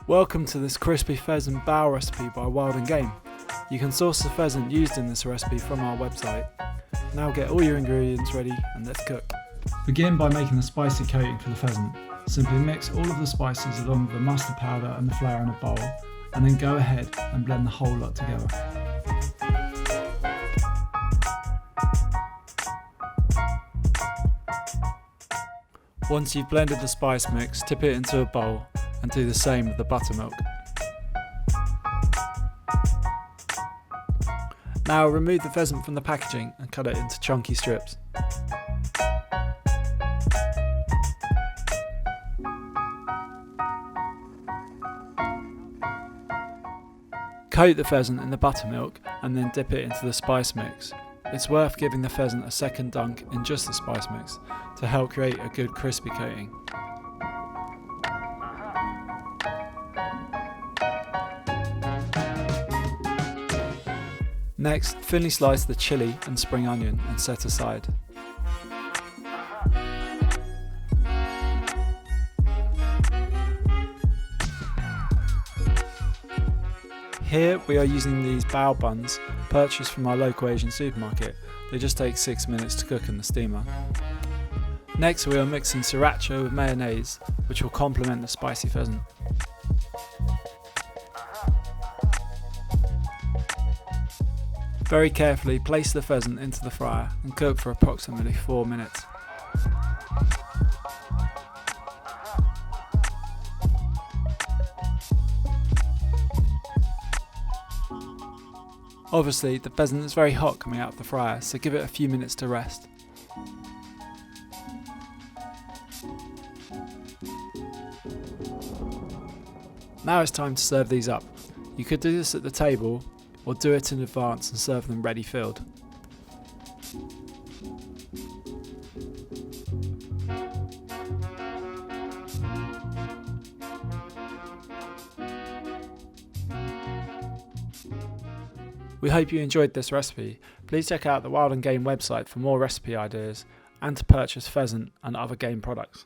Welcome to this crispy pheasant bao recipe by Wild and Game. You can source the pheasant used in this recipe from our website. Now get all your ingredients ready and let's cook. Begin by making the spicy coating for the pheasant. Simply mix all of the spices along with the mustard powder and the flour in a bowl, and then go ahead and blend the whole lot together. Once you've blended the spice mix, tip it into a bowl and do the same with the buttermilk. Now remove the pheasant from the packaging and cut it into chunky strips. Coat the pheasant in the buttermilk and then dip it into the spice mix. It's worth giving the pheasant a second dunk in just the spice mix to help create a good crispy coating. Next, thinly slice the chilli and spring onion and set aside. Here we are using these Bao Buns purchased from our local Asian supermarket. They just take 6 minutes to cook in the steamer. Next we are mixing Siracha with mayonnaise, which will complement the spicy pheasant. Very carefully place the pheasant into the fryer and cook for approximately 4 minutes. Obviously, the pheasant is very hot coming out of the fryer, so give it a few minutes to rest. Now it's time to serve these up. You could do this at the table, or do it in advance and serve them ready filled. We hope you enjoyed this recipe. Please check out the Wild and Game website for more recipe ideas and to purchase pheasant and other game products.